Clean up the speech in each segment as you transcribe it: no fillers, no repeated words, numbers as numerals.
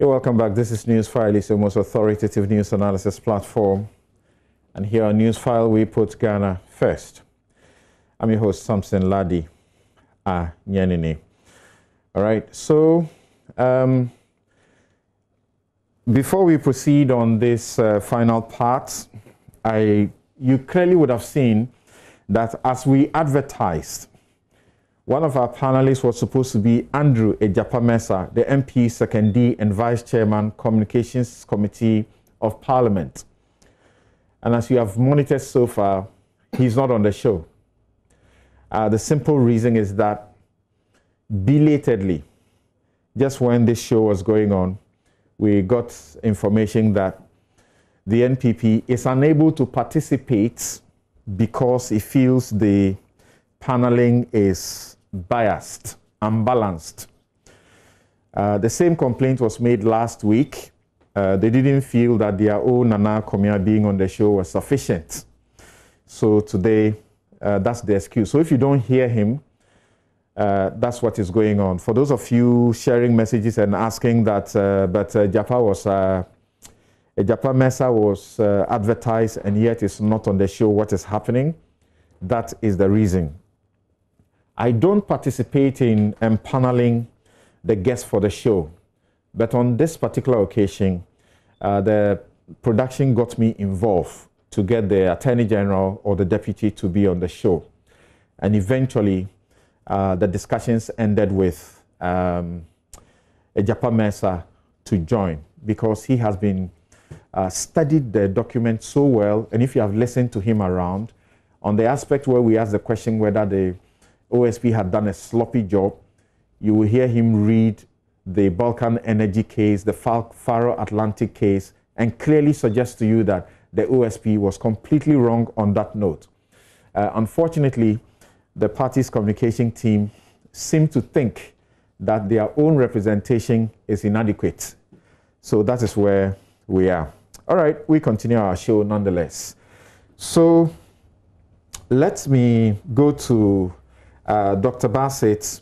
Hey, welcome back. This is NewsFile. It's the most authoritative news analysis platform. And here on NewsFile, we put Ghana first. I'm your host, Samson Ladi Nyanini. All right, so before we proceed on this final part, you clearly would have seen that as we advertised, one of our panelists was supposed to be Andrew Ejapa-Mensah, the MP, Second D, and Vice Chairman, Communications Committee of Parliament. And as you have monitored so far, he's not on the show. The simple reason is that belatedly, just when this show was going on, we got information that the NPP is unable to participate because it feels the paneling is biased, unbalanced. The same complaint was made last week. They didn't feel that their own Nana Komia being on the show was sufficient. So today, that's the excuse. So if you don't hear him, that's what is going on. For those of you sharing messages and asking that, Ejapa-Mensah was advertised and yet is not on the show, what is happening? That is the reason. I don't participate in empaneling the guests for the show, but on this particular occasion, the production got me involved to get the Attorney General or the Deputy to be on the show. And eventually, the discussions ended with Ejapa-Mensah to join because he has been studied the document so well. And if you have listened to him around, on the aspect where we asked the question whether the OSP had done a sloppy job, you will hear him read the Balkan Energy case, the Faro Atlantic case, and clearly suggest to you that the OSP was completely wrong on that note. Unfortunately, the party's communication team seem to think that their own representation is inadequate. So that is where we are. All right, we continue our show nonetheless. So let me go to Dr. Bassett,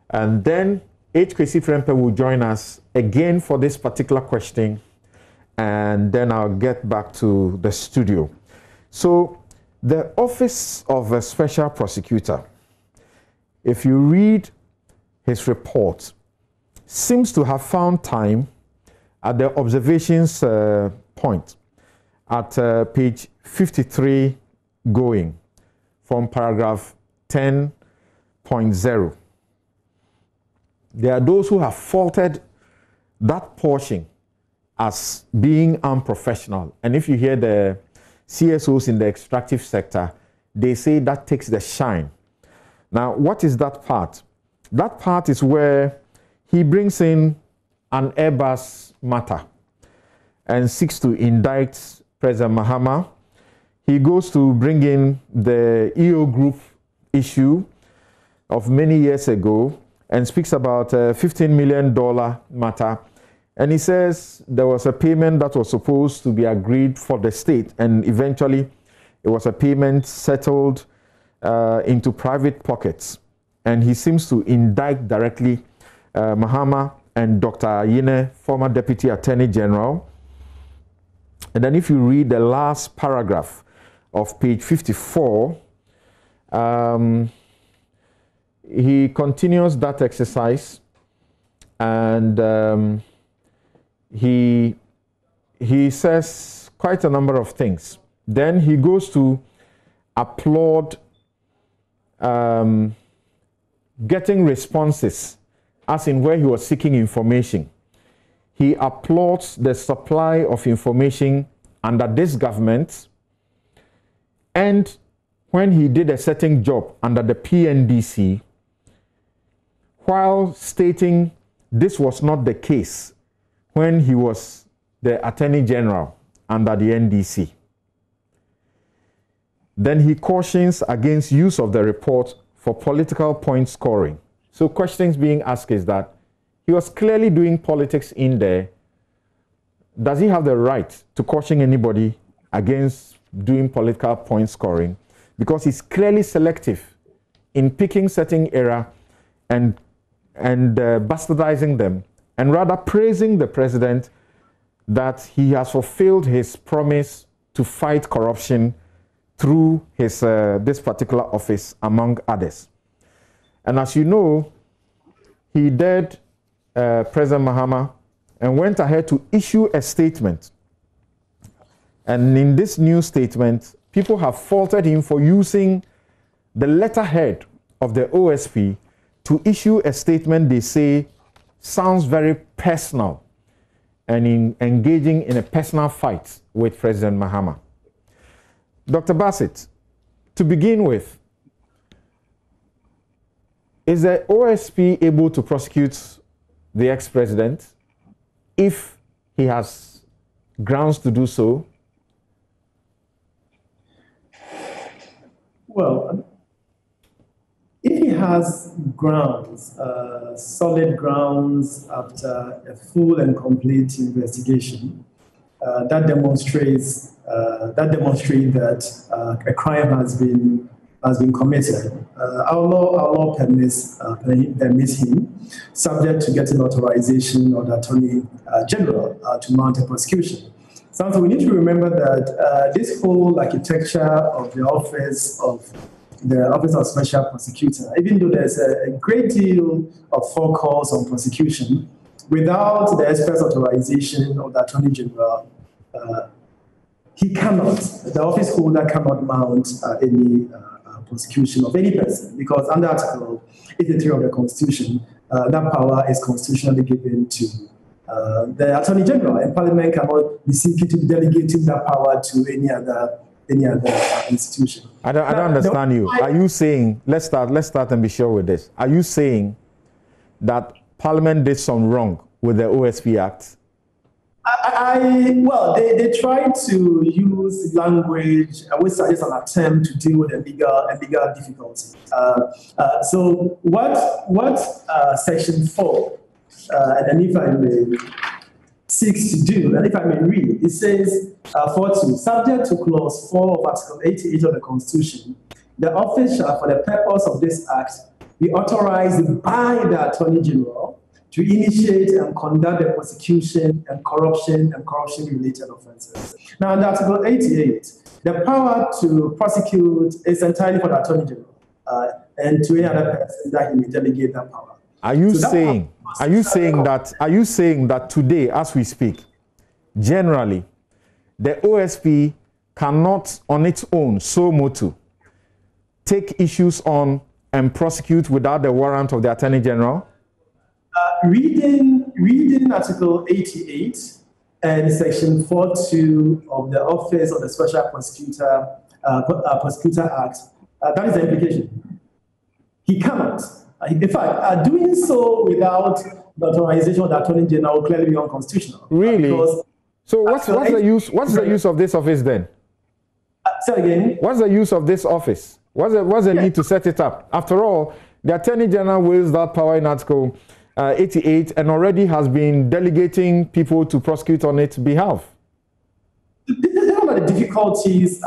and then H. Kwesi Prempeh will join us again for this particular question, and then I'll get back to the studio. So the Office of a Special Prosecutor, if you read his report, seems to have found time at the observations point at page 53 going from paragraph 10.0. There are those who have faulted that portion as being unprofessional. And if you hear the CSOs in the extractive sector, they say that takes the shine. Now, what is that part? That part is where he brings in an Airbus matter and seeks to indict President Mahama. He goes to bring in the EO Group issue of many years ago and speaks about a $15 million matter. And he says there was a payment that was supposed to be agreed for the state, and eventually it was a payment settled into private pockets. And he seems to indict directly Mahama and Dr. Ayine, former Deputy Attorney General. And then if you read the last paragraph of page 54, he continues that exercise, and he says quite a number of things. Then he goes to applaud getting responses, as in where he was seeking information. He applauds the supply of information under this government, and when he did a certain job under the PNDC, while stating this was not the case when he was the Attorney General under the NDC. Then he cautions against use of the report for political point scoring. So questions being asked is that he was clearly doing politics in there. Does he have the right to caution anybody against doing political point scoring? Because he's clearly selective in picking certain era and bastardizing them and rather praising the president that he has fulfilled his promise to fight corruption through his this particular office, among others. And as you know, he did President Mahama and went ahead to issue a statement. And in this new statement, people have faulted him for using the letterhead of the OSP to issue a statement they say sounds very personal and in engaging in a personal fight with President Mahama. Dr. Bassett, to begin with, is the OSP able to prosecute the ex-president if he has grounds to do so? Well, if he has grounds, solid grounds after a full and complete investigation, that demonstrates that a crime has been committed. Our law permits him, subject to getting authorization of the Attorney General to mount a prosecution. So we need to remember that this whole architecture of the Office of Special Prosecutor, even though there's a great deal of focus on prosecution, without the express authorization of the Attorney General, the office holder cannot mount any prosecution of any person, because under Article 83 of the Constitution, that power is constitutionally given to the Attorney General, and Parliament cannot be seeking to delegating that power to any other institution. I don't understand you. Are you saying, let's start and be sure with this. Are you saying that Parliament did some wrong with the OSP Act? Well, they tried to use language which is an attempt to deal with a legal difficulty. So what Section 4, and then if I may, seeks to do, and if I may read, it says, 4.2, subject to Clause 4 of Article 88 of the Constitution, the office shall, for the purpose of this Act, be authorized by the Attorney General to initiate and conduct the prosecution and corruption-related offences. Now, under Article 88, the power to prosecute is entirely for the Attorney General and to any other person that he may delegate that power. Are you saying that today, as we speak, generally, the OSP cannot, on its own, so motu, take issues on and prosecute without the warrant of the Attorney General? Reading Article 88 and Section 4.2 of the Office of the Special Prosecutor Act, that is the implication. He cannot. In fact, doing so without the authorization of the Attorney General will clearly be unconstitutional. Really? So what's the use of this office then? Say again. What's the use of this office? What's the need to set it up? After all, the Attorney General wields that power in Article 88 and already has been delegating people to prosecute on its behalf. There are the difficulties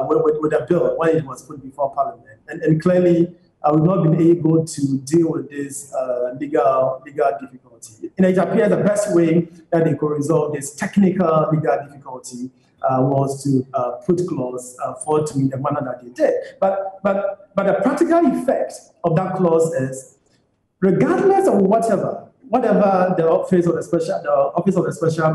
with the bill when it was put before Parliament, and clearly we've not been able to deal with this legal difficulty. And it appears the best way that they could resolve this technical legal difficulty was to put clause 4.2 in the manner that they did. But the practical effect of that clause is, regardless of whatever the Office of the Special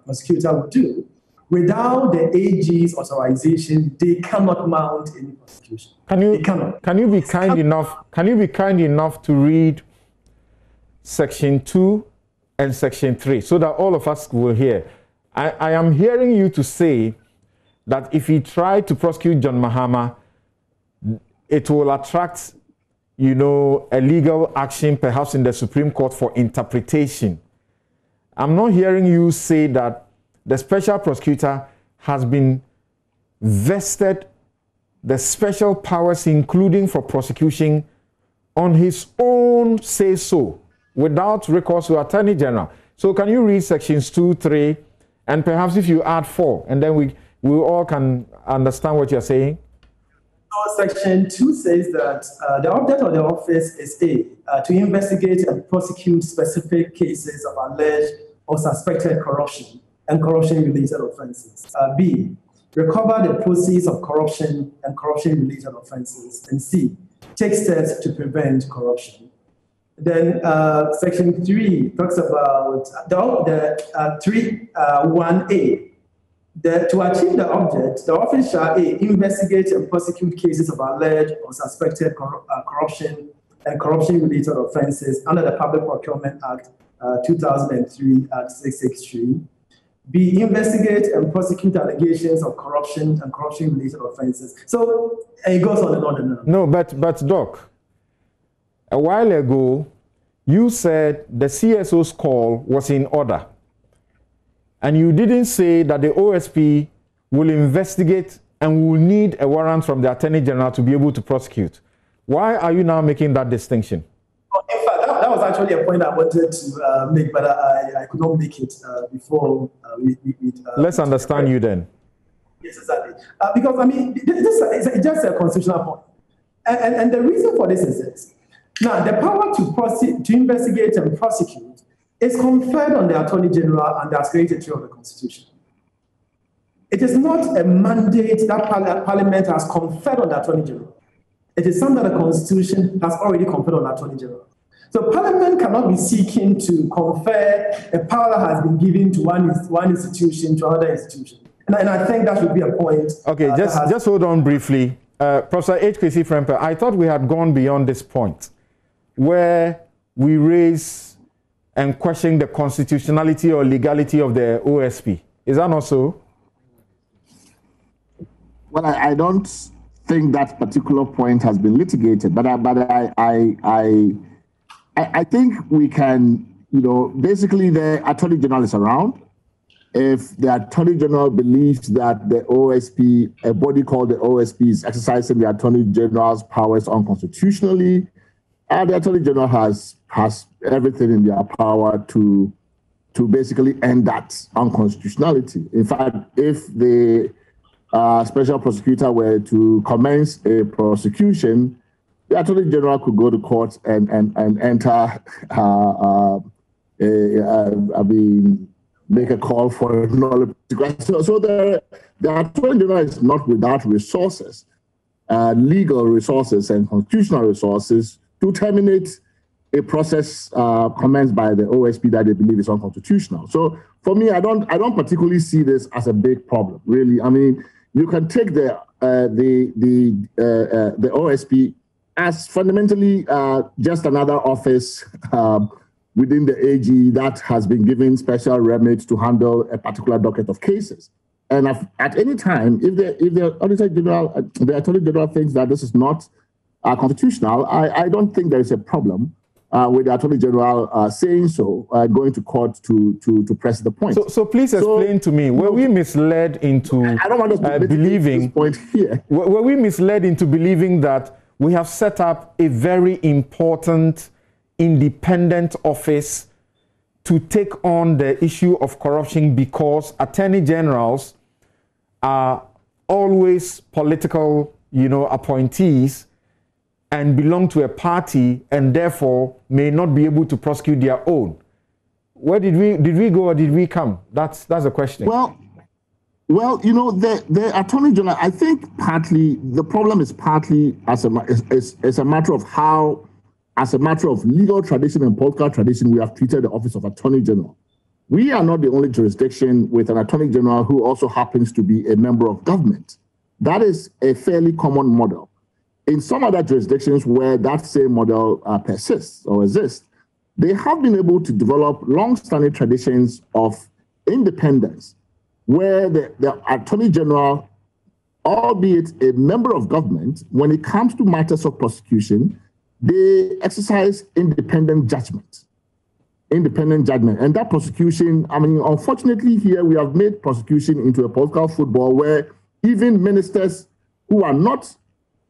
Prosecutor would do, without the AG's authorization, they cannot mount any prosecution. Can you be kind enough to read Section 2 and Section 3 so that all of us will hear? I am hearing you to say that if he tried to prosecute John Mahama, it will attract, a legal action perhaps in the Supreme Court for interpretation. I'm not hearing you say that the special prosecutor has been vested the special powers, including for prosecution, on his own say-so, without recourse to Attorney General. So can you read Sections 2, 3, and perhaps if you add 4, and then we all can understand what you're saying? So Section 2 says that the object of the office is A, to investigate and prosecute specific cases of alleged or suspected corruption and corruption-related offenses. B, recover the proceeds of corruption and corruption-related offenses. And C, take steps to prevent corruption. Then Section 3 talks about the 3(1)(a). To achieve the object, the office shall A, investigate and prosecute cases of alleged or suspected corruption and corruption-related offenses under the Public Procurement Act 2003 Act 663. B, investigate and prosecute allegations of corruption and corruption-related offenses. So it goes on and on and on. No, but Doc, a while ago, you said the CSO's call was in order. And you didn't say that the OSP will investigate and will need a warrant from the Attorney General to be able to prosecute. Why are you now making that distinction? In fact, that was actually a point I wanted to make, but I could not make it before Let's understand you then. Yes, exactly. Because, I mean, this is just a constitutional point. And the reason for this is this. Now, the power to investigate and prosecute is conferred on the Attorney General under Article 83 of the Constitution. It is not a mandate that Parliament has conferred on the Attorney General. It is something that the Constitution has already conferred on the Attorney General. So Parliament cannot be seeking to confer a power that has been given to one institution to another institution. And I think that should be a point. Okay, just hold on briefly. Professor H.K.C. Frempe, I thought we had gone beyond this point where we raise and question the constitutionality or legality of the OSP. Is that not so? Well, I don't think that particular point has been litigated, but I think we can, basically the Attorney General is around. If the Attorney General believes that the OSP, a body called the OSP, is exercising the Attorney General's powers unconstitutionally, the Attorney General has everything in their power to basically end that unconstitutionality. In fact, if the special prosecutor were to commence a prosecution, the Attorney General could go to court and enter, make a call for nullity. So the Attorney General is not without resources, legal resources and constitutional resources to terminate a process commenced by the OSP that they believe is unconstitutional. So for me, I don't particularly see this as a big problem, really. I mean, you can take the OSP as fundamentally just another office within the AG that has been given special remit to handle a particular docket of cases. And at any time, if the Attorney General thinks that this is not constitutional, I don't think there is a problem with the Attorney General saying so, going to court to press the point. So please explain to me, were we misled into I don't want us to believing this point here? Were we misled into believing that we have set up a very important independent office to take on the issue of corruption because attorney generals are always political, appointees and belong to a party and therefore may not be able to prosecute their own? Where did we go or did we come? That's the question. Well, the Attorney General, I think partly the problem is partly as a matter of how, as a matter of legal tradition and political tradition, we have treated the office of Attorney General. We are not the only jurisdiction with an Attorney General who also happens to be a member of government. That is a fairly common model. In some other jurisdictions where that same model persists or exists, they have been able to develop long-standing traditions of independence, where the Attorney General, albeit a member of government, when it comes to matters of prosecution, they exercise independent judgment. And that prosecution, I mean, unfortunately here we have made prosecution into a political football where even ministers who are not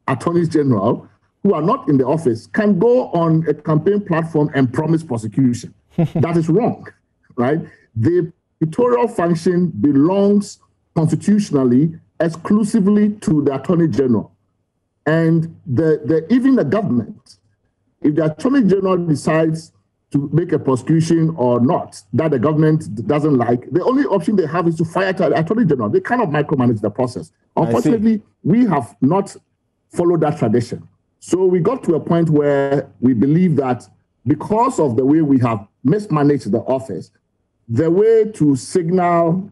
attorneys general, who are not in the office, can go on a campaign platform and promise prosecution. That is wrong, right? The editorial function belongs constitutionally exclusively to the Attorney General. And even the government, if the Attorney General decides to make a prosecution or not that the government doesn't like, the only option they have is to fire the Attorney General. They cannot micromanage the process. Unfortunately, we have not followed that tradition. So we got to a point where we believe that because of the way we have mismanaged the office, the way to signal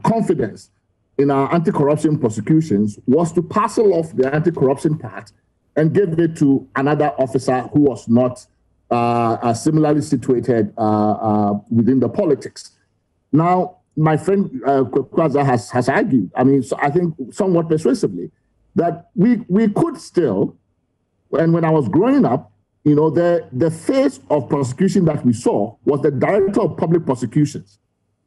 confidence in our anti-corruption prosecutions was to parcel off the anti-corruption part and give it to another officer who was not similarly situated within the politics. Now, my friend Kwaza has argued, I mean, so I think somewhat persuasively, that we could still, and when I was growing up, you know, the face of prosecution that we saw was the Director of Public Prosecutions.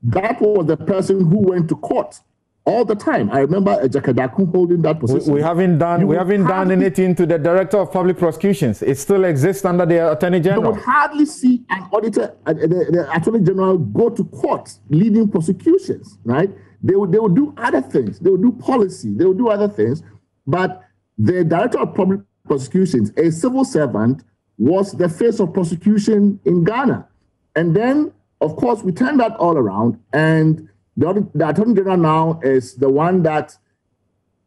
That was the person who went to court all the time. I remember Jakadaku holding that position. We haven't done anything to the Director of Public Prosecutions. It still exists under the Attorney General. You would hardly see an auditor, the Attorney General, go to court leading prosecutions, right? They would do other things. They would do policy. They would do other things. But the Director of Public Prosecutions, a civil servant, was the face of prosecution in Ghana. And then, of course, we turned that all around, and the Attorney General now is the one that,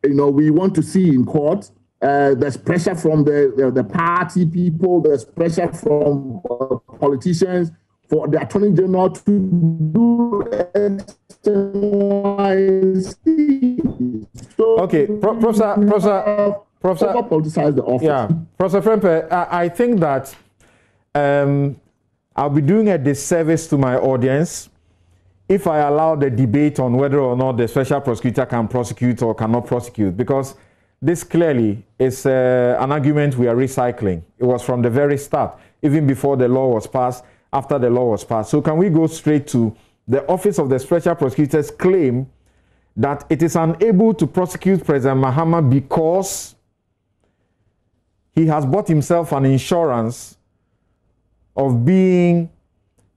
you know, we want to see in court. There's pressure from the party people. There's pressure from politicians for the Attorney General to do so okay, Professor, politicize the office. Yeah, Professor Frempe, I think that I'll be doing a disservice to my audience if I allow the debate on whether or not the special prosecutor can prosecute or cannot prosecute, because this clearly is an argument we are recycling. It was from the very start, even before the law was passed, after the law was passed. So can we go straight to the Office of the Special Prosecutor's claim that it is unable to prosecute President Mahama because he has bought himself an insurance of being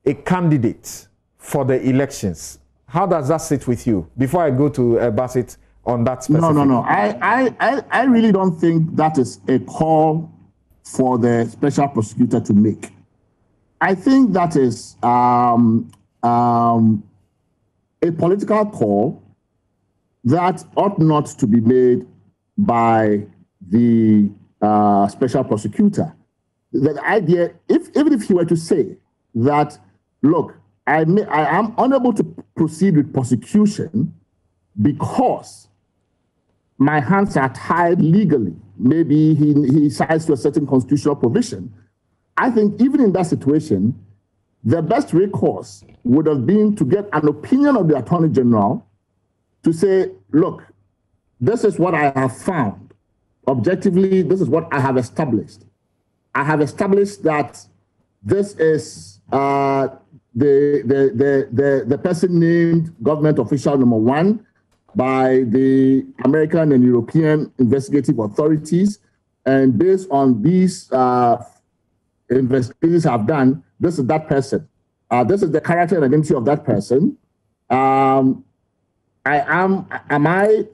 a candidate for the elections? How does that sit with you? Before I go to Bassett on that specific... No. I really don't think that is a call for the special prosecutor to make. I think that is a political call that ought not to be made by the special prosecutor. The idea, even if he were to say that, look, I am unable to proceed with prosecution because my hands are tied legally. Maybe he cites to a certain constitutional provision. I think even in that situation, the best recourse would have been to get an opinion of the Attorney General to say, look, this is what I have found. Objectively, this is what I have established. I have established that this is the person named government official number 1 by the American and European investigative authorities. And based on these investigations I've done, this is that person. This is the character and identity of that person. Am I,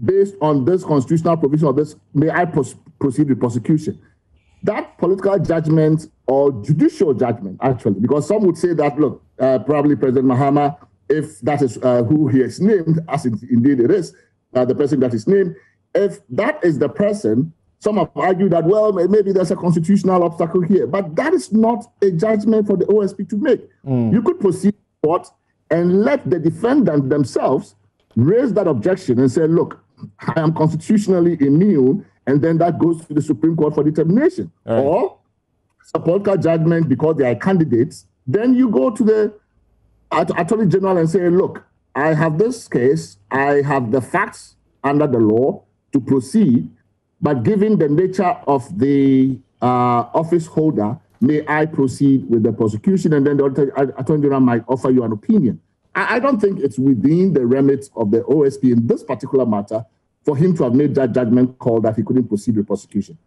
based on this constitutional provision of this, may I proceed with prosecution? That political judgment or judicial judgment, actually, because some would say that, look, probably President Mahama, if that is who he is named, as indeed it is, the person that is named, if that is the person, some have argued that, well, maybe there's a constitutional obstacle here, but that is not a judgment for the OSP to make. You could proceed to court and let the defendant themselves raise that objection and say, look, I am constitutionally immune, and then that goes to the Supreme Court for determination. Right. Or it's a political judgment because they are candidates, then you go to the Attorney General and say, look, I have this case, I have the facts under the law to proceed, but given the nature of the office holder, may I proceed with the prosecution? And then the Attorney General might offer you an opinion. I don't think it's within the remit of the OSP in this particular matter for him to have made that judgment call that he couldn't proceed with prosecution.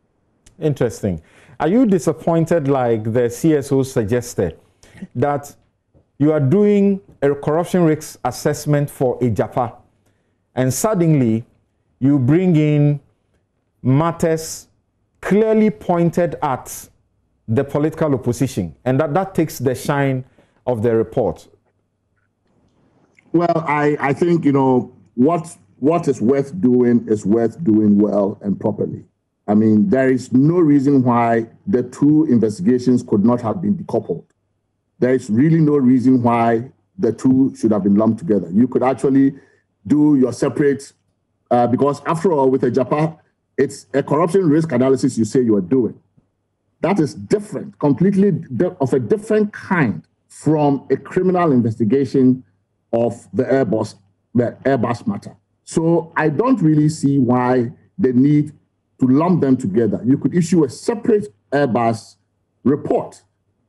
Interesting. Are you disappointed, like the CSO suggested, that you are doing a corruption risk assessment for a JAPA, and suddenly you bring in matters clearly pointed at the political opposition, and that takes the shine of the report? Well, I think, what is worth doing well and properly. I mean, there is no reason why the two investigations could not have been decoupled. There is really no reason why the two should have been lumped together. You could actually do your separate, because after all, with a JAPA, it's a corruption risk analysis you say you are doing. That is different, completely of a different kind from a criminal investigation of the Airbus matter. So I don't really see why they need to lump them together. You could issue a separate Airbus report.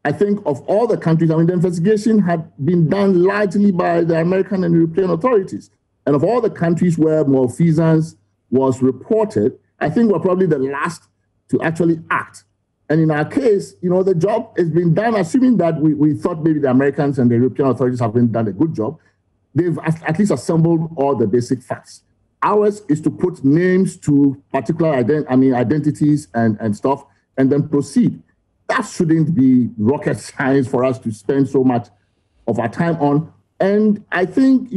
I think of all the countries, I mean, the investigation had been done largely by the American and European authorities. And of all the countries where malfeasance was reported, I think we're probably the last to actually act. And in our case, the job has been done, assuming that we thought maybe the Americans and the European authorities haven't done a good job. They've at least assembled all the basic facts. Ours is to put names to particular identities and stuff, and then proceed. That shouldn't be rocket science for us to spend so much of our time on. And I think,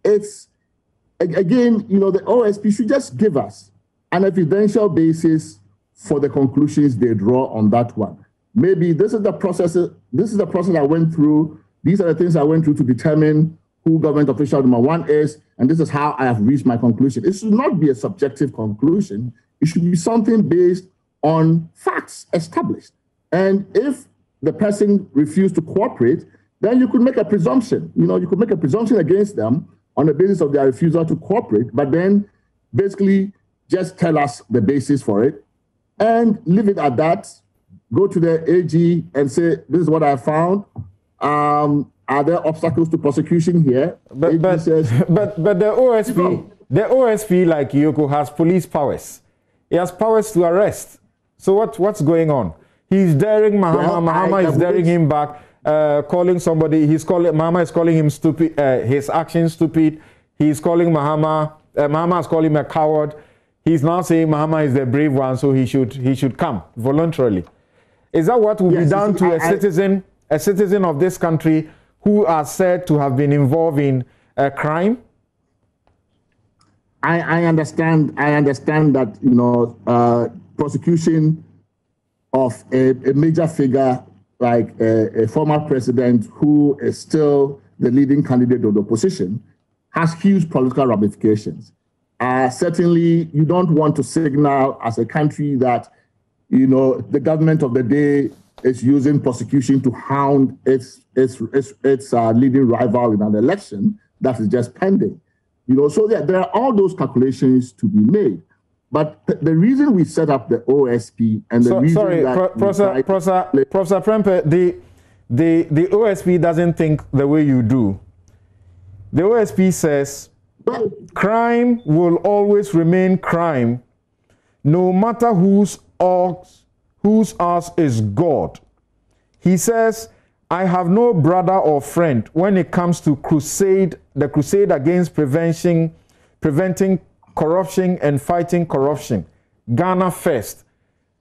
it's, again, the OSP should just give us an evidential basis for the conclusions they draw on that one. Maybe this is the process I went through. These are the things I went through to determine who government official number one is, and this is how I have reached my conclusion. It should not be a subjective conclusion. It should be something based on facts established. And if the person refused to cooperate, then you could make a presumption. You could make a presumption against them on the basis of their refusal to cooperate, but then basically just tell us the basis for it and leave it at that. Go to the AG and say, this is what I found. Are there obstacles to prosecution here? But the OSP, like Yoko, has police powers. He has powers to arrest. So what's going on? He's daring Mahama. Well, Mahama is daring him back, calling somebody. Mahama is calling him stupid. His actions stupid. He's calling Mahama. Mahama is calling him a coward. He's now saying Mahama is the brave one, so he should come voluntarily. Is that what will be done to a citizen of this country who are said to have been involved in a crime? I understand that prosecution of a major figure like a former president who is still the leading candidate of the opposition has huge political ramifications. Certainly, you don't want to signal as a country that the government of the day is using prosecution to hound its leading rival in an election that is just pending. So there are all those calculations to be made. But the reason we set up the OSP and the reason Professor Prempeh, the OSP doesn't think the way you do. The OSP says crime will always remain crime, no matter whose ours is God. He says, I have no brother or friend when it comes to the crusade against preventing corruption and fighting corruption. Ghana first.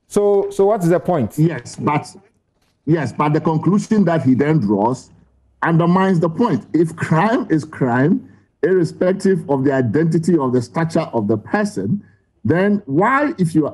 So what's the point? Yes, but the conclusion that he then draws undermines the point. If crime is crime, irrespective of the identity or the stature of the person, then if you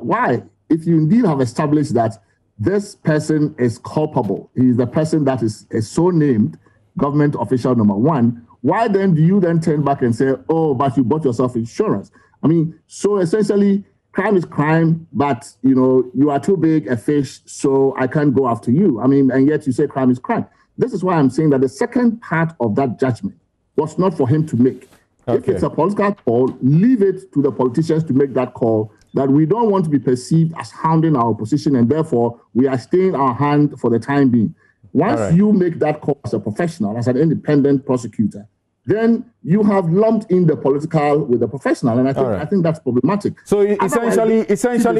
indeed have established that this person is culpable, he is the person that is so named government official number one, why then do you then turn back and say, oh, but you bought yourself insurance? I mean, so essentially, crime is crime, but you are too big a fish, so I can't go after you. I mean, and yet you say crime is crime. This is why I'm saying that the second part of that judgment was not for him to make. Okay. If it's a political call, leave it to the politicians to make that call, that we don't want to be perceived as hounding our opposition, and therefore we are staying our hand for the time being. Once you make that call as a professional, as an independent prosecutor, then you have lumped in the political with the professional, and I think that's problematic. So essentially,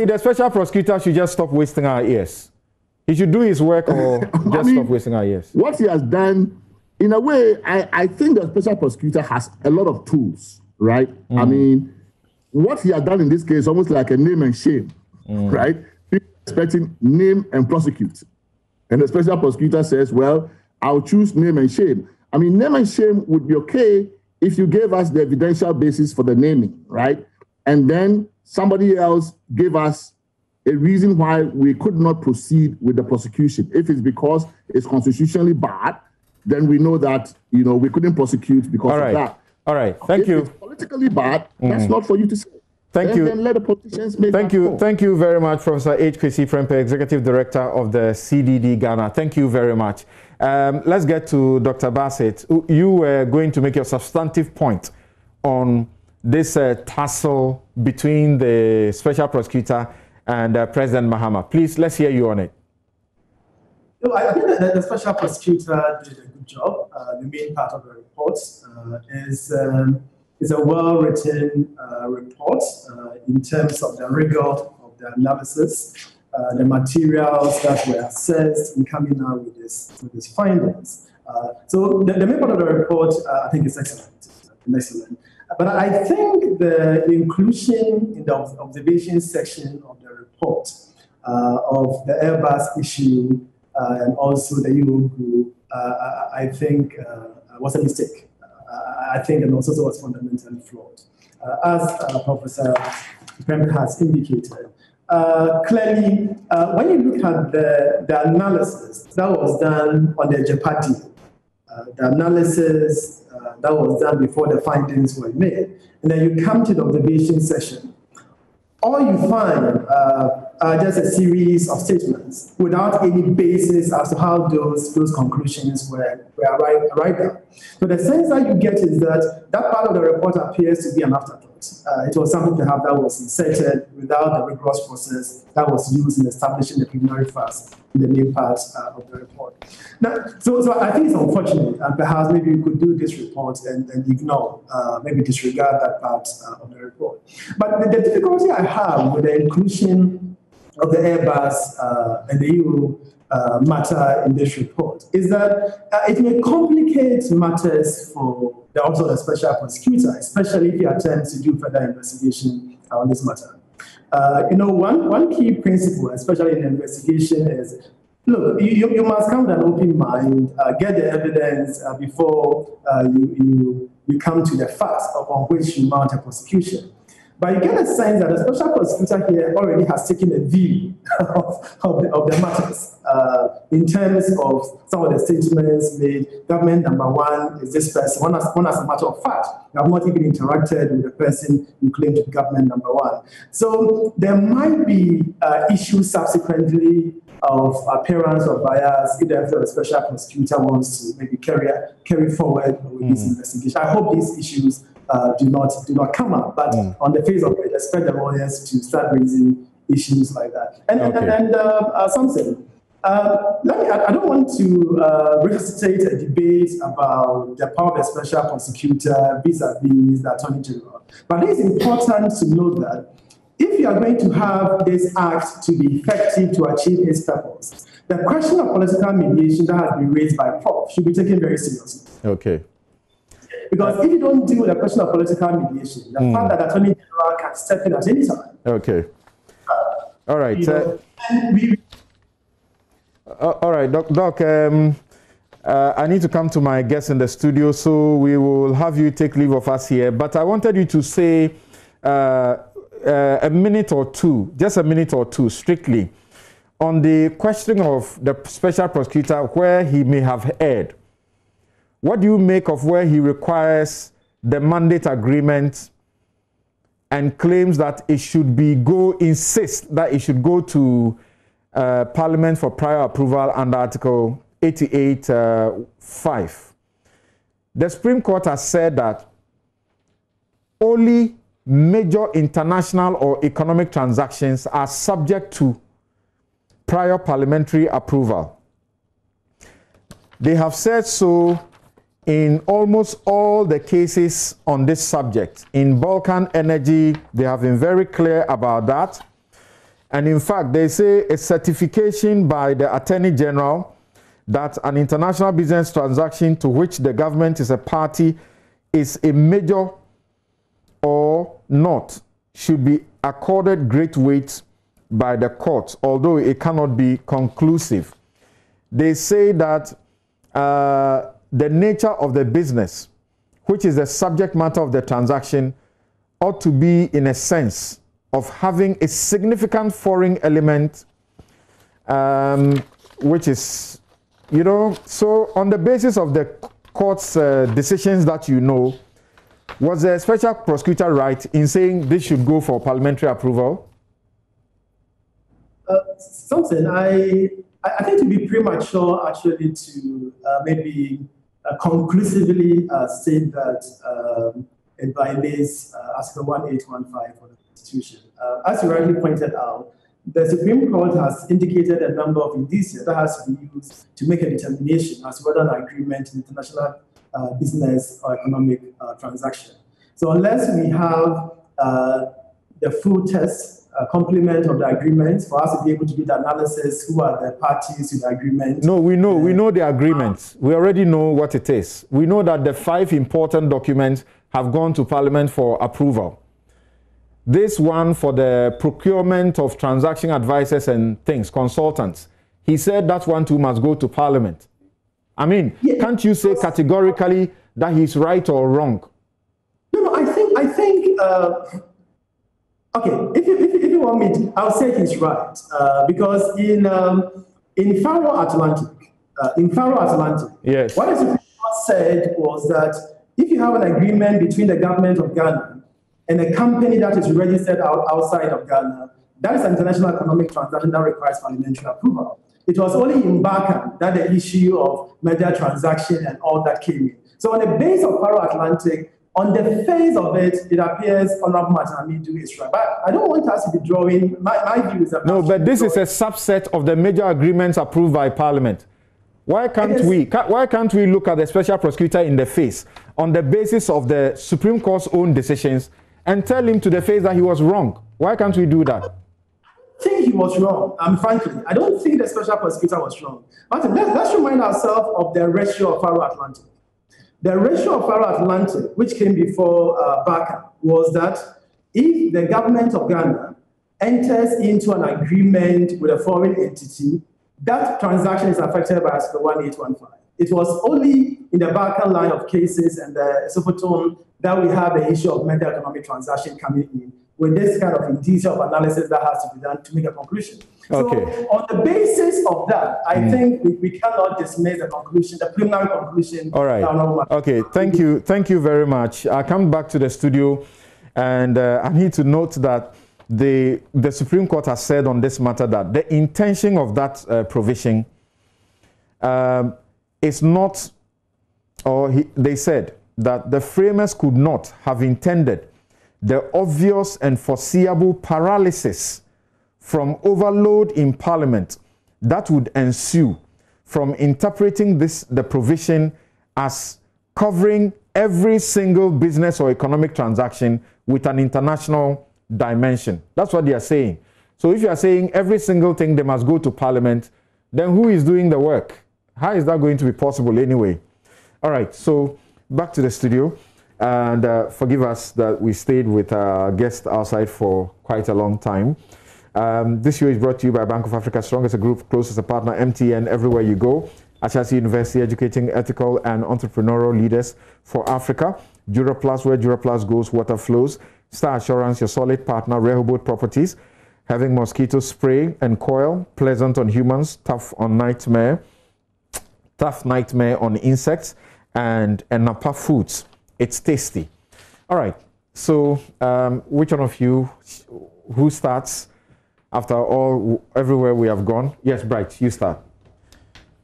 the special prosecutor should just stop wasting our ears. He should do his work or stop wasting our ears. What he has done, in a way, I think the special prosecutor has a lot of tools, right? I mean, what he has done in this case is almost like a name and shame, right? People expecting name and prosecute. And the special prosecutor says, well, I'll choose name and shame. I mean, name and shame would be okay if you gave us the evidential basis for the naming, right? And then somebody else gave us a reason why we could not proceed with the prosecution. If it's because it's constitutionally bad, then we know that, you know, we couldn't prosecute because of that. All right. Thank you. If it's politically bad, that's not for you to say. Thank you. Then let the politicians make Thank that you. call. Thank you very much, Professor H. Kwesi Prempeh, Executive Director of the CDD Ghana. Thank you very much. Let's get to Dr. Bassett. You were going to make your substantive point on this tussle between the special prosecutor and President Mahama. Please, let's hear you on it. No, I think that the special prosecutor did a good job. The main part of the report is a well-written report in terms of the rigor of the analysis, the materials that were assessed in coming out with his findings. So the main part of the report, I think, is excellent. But I think the inclusion in the observation section of the report of the Airbus issue and also the EU group, I think was a mistake. I think and also was fundamentally flawed. As Professor Prempeh has indicated, clearly, when you look at the analysis that was done on the Jeopardy, the analysis that was done before the findings were made, and then you come to the observation session, all you find are just a series of statements without any basis as to how those conclusions were arrived at. So the sense that you get is that part of the report appears to be an afterthought. It was something perhaps that was inserted without the rigorous process that was used in establishing the preliminary facts in the main part of the report. Now, so I think it's unfortunate, and perhaps maybe we could do this report and ignore, maybe disregard that part of the report. But the difficulty I have with the inclusion of the Airbus and the EU matter in this report is that it may complicate matters for the Office of the Special Prosecutor, especially if he attempts to do further investigation on this matter. One key principle, especially in investigation, is look, you must come with an open mind, get the evidence before you come to the facts upon which you mount a prosecution. But you get a sense that the special prosecutor here already has taken a view of the matters in terms of some of the statements made. Government number one is this person. One as a matter of fact, you have not even interacted with the person you claim to be government number one. So there might be issues subsequently of appearance of bias if the special prosecutor wants to maybe carry forward with this investigation. I hope these issues do not come up, but on the face of it, expect the lawyers to start raising issues like that. And something. I don't want to resuscitate a debate about the power of the special prosecutor vis-a-vis the Attorney General, but it is important to note that if you are going to have this act to be effective to achieve its purpose, the question of political mediation that has been raised by Prof should be taken very seriously. Okay. Because if you don't deal with the question of political mediation, the fact that the Attorney General can step in at any time. Okay. All right. All right, Doc. I need to come to my guest in the studio, so we will have you take leave of us here. But I wanted you to say a minute or two, just a minute or two, strictly, on the question of the special prosecutor where he may have erred. What do you make of where he requires the mandate agreement and claims that it should insists that it should go to Parliament for prior approval under Article 88(5). The Supreme Court has said that only major international or economic transactions are subject to prior parliamentary approval. They have said so in almost all the cases on this subject. In Balkan Energy, they have been very clear about that. And in fact, they say a certification by the Attorney General that an international business transaction to which the government is a party is a major or not should be accorded great weight by the court, although it cannot be conclusive. They say that the nature of the business, which is the subject matter of the transaction, ought to be in a sense of having a significant foreign element, which is, you know, so on the basis of the court's decisions that you know, was the special prosecutor right in saying this should go for parliamentary approval? Something I think it would be premature actually to maybe conclusively state that it violates Article 1815 of the Constitution. As you rightly pointed out, the Supreme Court has indicated a number of indicia that has to be used to make a determination as to whether an agreement in international business or economic transaction. So unless we have the full test, complement of the agreement for us to be able to do the analysis, who are the parties to the agreement. No, we know the agreement. We already know what it is. We know that the 5 important documents have gone to Parliament for approval. This one for the procurement of transaction advisors and things, consultants. He said that one too must go to Parliament. I mean, can't you say categorically that he's right or wrong? No, I think okay, if you want me to, I'll say he's right. Because in Faro Atlantic, yes, what the Supreme Court said was that if you have an agreement between the government of Ghana and a company that is registered outside of Ghana, that is an international economic transaction that requires parliamentary approval. It was only in Barkham that the issue of merger transaction and all that came in. So on the base of Faro Atlantic, on the face of it, it appears Honorable Martin do is right. But I don't want us to be drawing, my view is that... No, but this is a subset of the major agreements approved by Parliament. Why can't we look at the special prosecutor in the face on the basis of the Supreme Court's own decisions and tell him to the face that he was wrong? Why can't we do that? I think he was wrong. Frankly, I don't think the special prosecutor was wrong. Martin, let's remind ourselves of the ratio of Faro Atlantic. The ratio of Faro Atlantic, which came before Barkham, was that if the government of Ghana enters into an agreement with a foreign entity, that transaction is affected by Article 1815. It was only in the Barkham line of cases and the Sofoton that we have the issue of merger economic transaction coming in with this kind of indicia of analysis that has to be done to make a conclusion. Okay. So on the basis of that, I think we cannot dismiss the conclusion, the preliminary conclusion. All right. Okay, thank you very much. I'll come back to the studio, and I need to note that the Supreme Court has said on this matter that the intention of that provision is not, they said that the framers could not have intended the obvious and foreseeable paralysis from overload in Parliament that would ensue from interpreting the provision as covering every single business or economic transaction with an international dimension. That's what they are saying. So if you are saying every single thing they must go to Parliament, then who is doing the work? How is that going to be possible anyway? All right, so back to the studio. And forgive us that we stayed with our guest outside for quite a long time. This show is brought to you by Bank of Africa, strong as a group, close as a partner, MTN, everywhere you go. Ashasi University, educating ethical and entrepreneurial leaders for Africa. Duraplus, where Duraplus goes, water flows. Star Assurance, your solid partner. Rehoboth Properties, having mosquito spray and coil, pleasant on humans, tough nightmare on insects, and Napa Foods. It's tasty. All right. So, which one of you, who starts after everywhere we have gone? Yes, Bright, you start.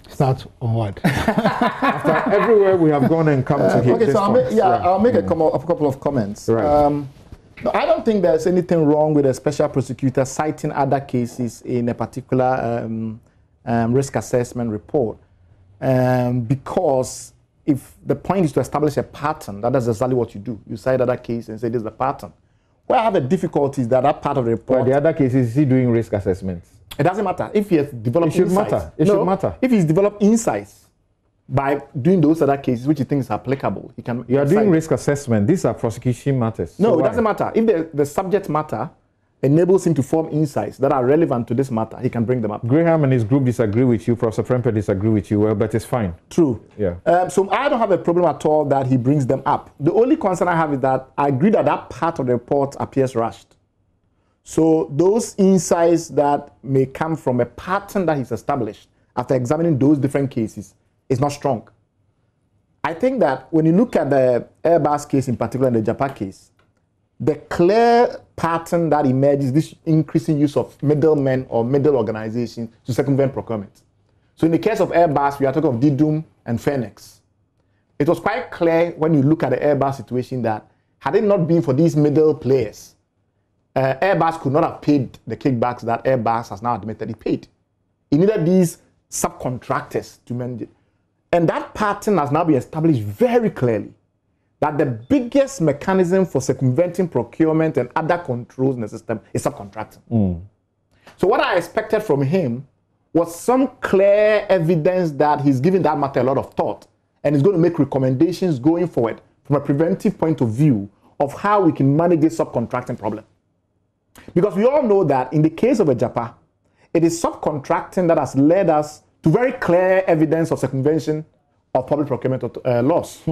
Start on what? After everywhere we have gone and come to here. Okay, so I'll make a couple of comments. Right. I don't think there's anything wrong with a special prosecutor citing other cases in a particular risk assessment report, because if the point is to establish a pattern, that's exactly what you do. You cite other case and say this is the pattern. Where I have a difficulty is that part of the report. Well, the other cases, is he doing risk assessments? It doesn't matter if he has developed insights. It should matter. If he's developed insights by doing those other cases which he thinks is applicable. He can. You are doing risk assessment. These are prosecution matters. No, so it doesn't matter. If the subject matter enables him to form insights that are relevant to this matter, he can bring them up. Graham and his group disagree with you. Professor Prempeh disagree with you. Well, but it's fine. True. Yeah. So I don't have a problem at all that he brings them up. The only concern I have is that I agree that that part of the report appears rushed. So those insights that may come from a pattern that he's established after examining those different cases is not strong. I think that when you look at the Airbus case in particular and the Japan case, the clear pattern that emerges, this increasing use of middlemen or middle organizations to circumvent procurement. So in the case of Airbus, we are talking of Didum and Phoenix. It was quite clear when you look at the Airbus situation that had it not been for these middle players, Airbus could not have paid the kickbacks that Airbus has now admitted it paid. It needed these subcontractors to manage it. And that pattern has now been established very clearly, that the biggest mechanism for circumventing procurement and other controls in the system is subcontracting. So what I expected from him was some clear evidence that he's giving that matter a lot of thought and is going to make recommendations going forward from a preventive point of view of how we can manage this subcontracting problem. Because we all know that in the case of a Japan, it is subcontracting that has led us to very clear evidence of circumvention of public procurement laws.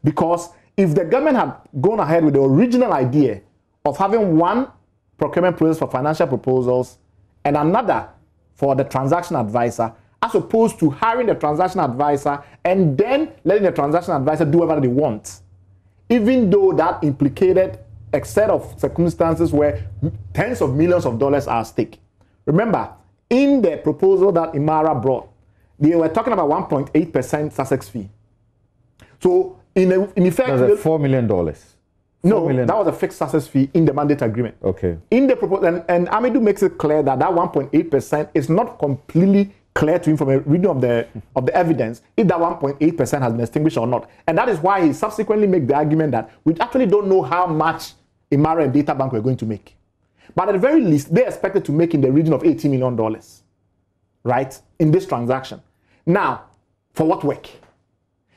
Because if the government had gone ahead with the original idea of having one procurement process for financial proposals and another for the transaction advisor, as opposed to hiring the transaction advisor and then letting the transaction advisor do whatever they want, even though that implicated a set of circumstances where tens of millions of dollars are at stake. Remember, in the proposal that Imara brought, they were talking about 1.8% Sussex fee. So in effect, that's $4 million. No, that was a fixed Sussex fee in the mandate agreement. Okay. In the proposal, and Amidou makes it clear that that 1.8% is not completely clear to him from a reading of the evidence if that 1.8% has been extinguished or not. And that is why he subsequently made the argument that we actually don't know how much Imara and Data Bank were going to make. But at the very least, they expected to make in the region of $80 million, right, in this transaction. Now, for what work?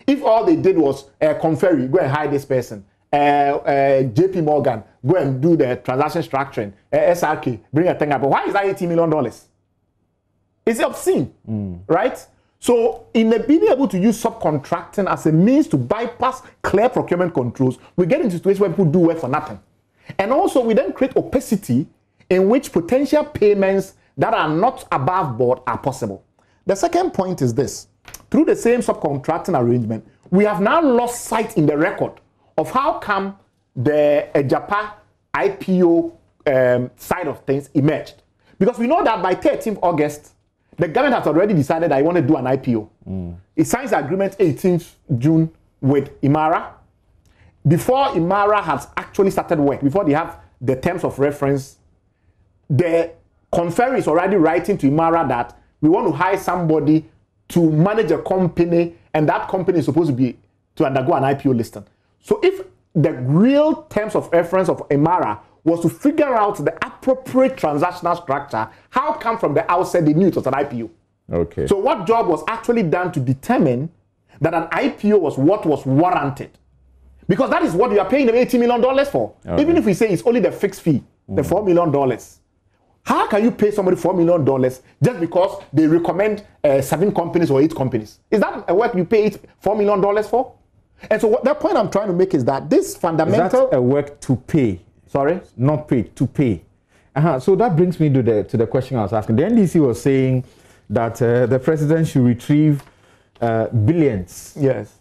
If all they did was Conferry, go and hire this person, JP Morgan, go and do the transaction structuring, SRK, bring a thing up, why is that $80 million? It's obscene, right? So in being able to use subcontracting as a means to bypass clear procurement controls, we get into situations where people do work for nothing. And also we then create opacity in which potential payments that are not above board are possible. The second point is this. Through the same subcontracting arrangement, we have now lost sight in the record of how come the Japan IPO side of things emerged. Because we know that by 13th August, the government has already decided that I want to do an IPO. It signs the agreement 18th June with Imara. Before Imara has actually started work, before they have the terms of reference, the conferee is already writing to Imara that we want to hire somebody to manage a company, and that company is supposed to undergo an IPO listing. So if the real terms of reference of Imara was to figure out the appropriate transactional structure, how come from the outset they knew it was an IPO? Okay. So what job was actually done to determine that an IPO was what was warranted? Because that is what we are paying them $80 million for. Okay. Even if we say it's only the fixed fee, the $4 million. How can you pay somebody $4 million just because they recommend 7 companies or 8 companies? Is that a work you pay $4 million for? And so the point I'm trying to make is that this fundamental... Is that a work to pay? Sorry? Not pay, to pay. So that brings me to the question I was asking. The NDC was saying that the president should retrieve billions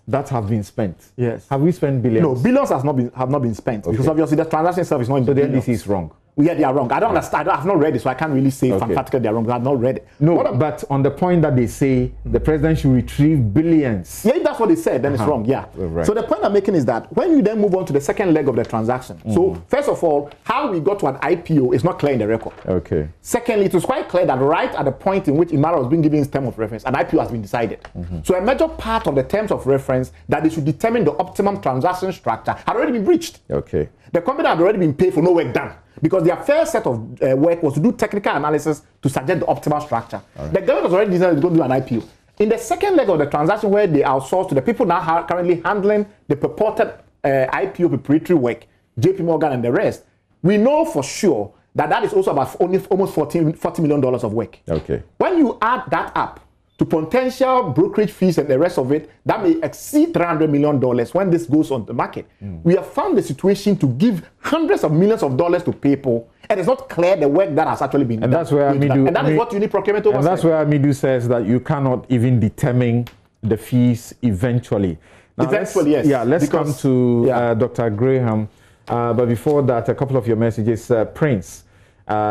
that have been spent. Yes. Have we spent billions? No, billions have not been spent. Okay. Because obviously the transaction itself is not in the billions. The NDC is wrong. Yeah, they are wrong. I don't understand. I've not read it, so I can't really say emphatically they are wrong. I've not read it. No, but on the point that they say the president should retrieve billions. Yeah, if that's what they said, then it's wrong. Yeah. Right. So the point I'm making is that when you then move on to the second leg of the transaction, so first of all, how we got to an IPO is not clear in the record. Okay. Secondly, it was quite clear that right at the point in which Imara was being given its term of reference, an IPO has been decided. So a major part of the terms of reference that they should determine the optimum transaction structure had already been breached. Okay. The company had already been paid for no work done, because their first set of work was to do technical analysis to suggest the optimal structure. Right. The government was already decided to go do an IPO. In the second leg of the transaction, where they outsource to the people now currently handling the purported IPO preparatory work, JP Morgan and the rest, we know for sure that is also about almost $40 million of work. Okay. When you add that up to potential brokerage fees and the rest of it, that may exceed $300 million when this goes on the market. We have found the situation to give hundreds of millions of dollars to people, and it's not clear the work that has actually been done. That's where and is what you need procurement oversight. And that's where Amidu says that you cannot even determine the fees eventually. Now eventually, yes. Yeah, let's come to Dr. Graham. But before that, a couple of your messages. Prince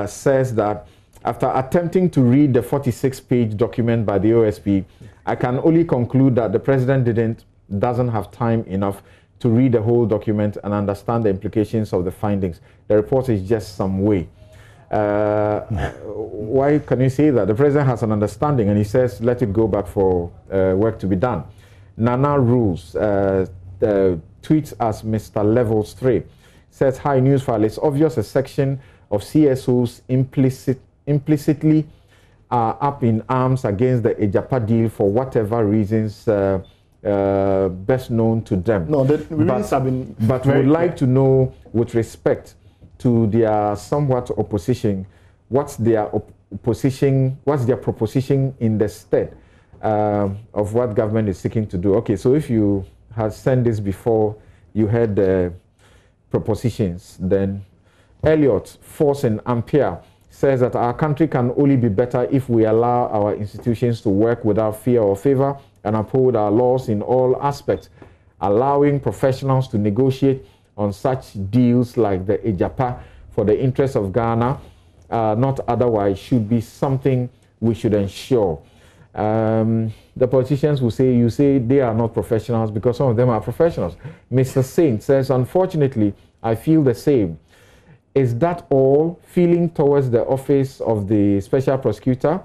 says that after attempting to read the 46-page document by the OSP, I can only conclude that the president doesn't have time enough to read the whole document and understand the implications of the findings. The report is just some way. Why can you say that? The president has an understanding, and he says, let it go back for work to be done. Nana Rules tweets as Mr. Levels 3, says, hi, NewsFile, it's obvious a section of CSOs implicitly are up in arms against the Ejapa deal for whatever reasons best known to them. No, the reasons have been but would like to know, with respect to their somewhat opposition, what's their proposition in the stead of what government is seeking to do. Okay, so if you had sent this before you heard the propositions, then Elliot, Force and Ampere says that our country can only be better if we allow our institutions to work without fear or favor and uphold our laws in all aspects. Allowing professionals to negotiate on such deals like the Ejapa for the interests of Ghana, not otherwise, should be something we should ensure. The politicians will say, you say they are not professionals because some of them are professionals. Mr. Saint says, unfortunately, I feel the same. Is that all? Feeling towards the office of the special prosecutor?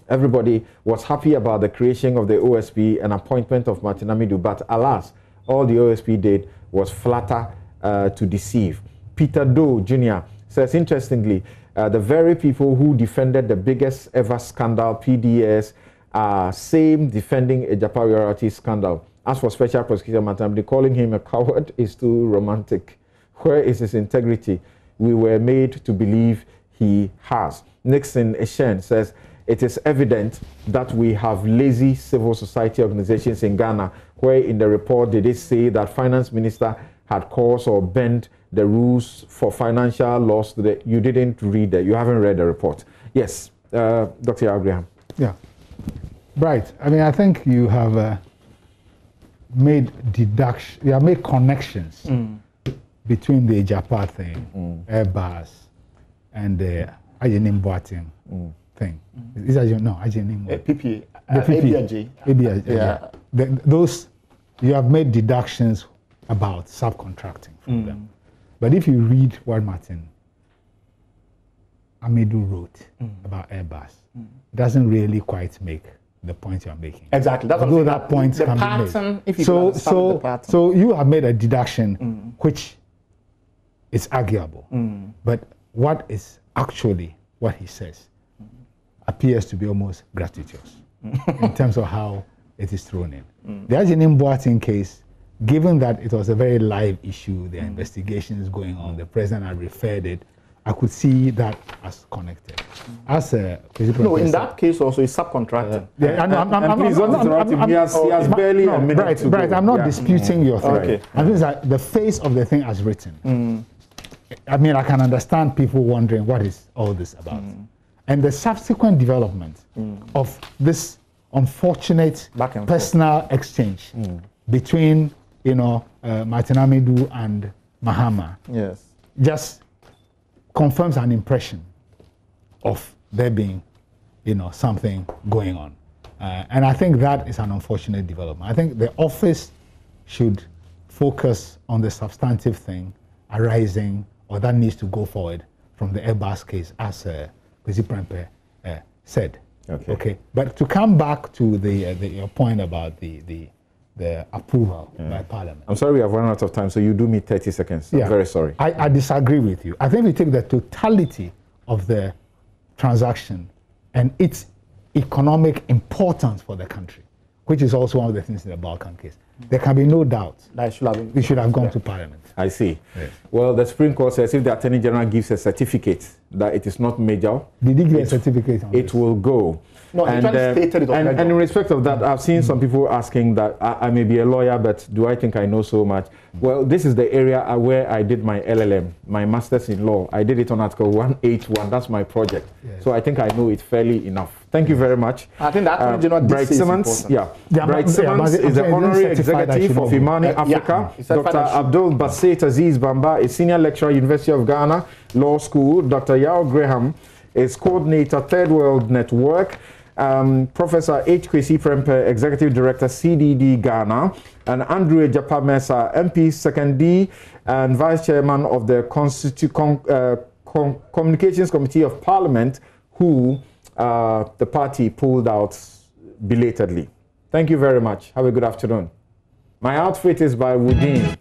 Everybody was happy about the creation of the OSP and appointment of Martin Amidu, but alas, all the OSP did was flatter to deceive. Peter Doe Jr. says, interestingly, the very people who defended the biggest ever scandal, PDS, are same defending a Ejapa royalty scandal. As for Special Prosecutor Martin Amidu, calling him a coward is too romantic. Where is his integrity? We were made to believe he has. Nixon Eshen says, it is evident that we have lazy civil society organizations in Ghana, where in the report did it say that finance minister had caused or bent the rules for financial loss. You didn't read that. You haven't read the report. Yes, Dr. Abraham. Yeah, right. I mean, I think you have made deduction. You have made connections between the Ejapa thing, Airbus, and the Ajenim Boating thing. Is that no Ajenim? PPA. The PPA. Yeah. Those you have made deductions about subcontracting from them. But if you read what Martin Amidu wrote about Airbus, it doesn't really quite make the point you're making. Exactly. That's although that point can pattern, be made. So you have made a deduction which is arguable. But what is actually what he says appears to be almost gratuitous in terms of how it is thrown in. The Ajenim Boating case, given that it was a very live issue, the investigation is going on, the president had referred it, I could see that as connected. As a no, in that case also it's subcontracting. He has barely a minute to go. I'm not disputing your theory. Okay. I think that the face of the thing as written. I mean, I can understand people wondering what is all this about. And the subsequent development of this unfortunate personal exchange between, Martin Amidu and Mahama, just confirms an impression of there being, something going on. And I think that is an unfortunate development. I think the office should focus on the substantive thing arising or that needs to go forward from the Airbus case, as President Prempe said. Okay. But to come back to your point about the approval by Parliament. I'm sorry we have run out of time, so you do me 30 seconds. I'm very sorry. I disagree with you. I think we take the totality of the transaction and its economic importance for the country, which is also one of the things in the Balkan case. There can be no doubt that we should have gone to Parliament. I see. Yes. Well, the Supreme Court says if the Attorney General gives a certificate that it is not major, did he give a certificate on it this? will go. No, and, stated it and in respect of that, I've seen some people asking that I may be a lawyer, but do I think I know so much? Well, this is the area where I did my LLM, my master's in law. I did it on Article 181. That's my project. Yes. So I think I know it fairly enough. Thank you very much. I think that Bright Simmons, Bright Simmons is the honorary executive of Imani Africa. Dr. Abdul Basit Aziz Bamba is senior lecturer, University of Ghana Law School. Dr. Yao Graham is coordinator, Third World Network. Professor H. Kwesi Prempeh, Executive Director, CDD Ghana, and Andrew Ejapa Mesa, MP, 2nd D, and Vice Chairman of the Communications Committee of Parliament, who the party pulled out belatedly. Thank you very much. Have a good afternoon. My outfit is by Woodin.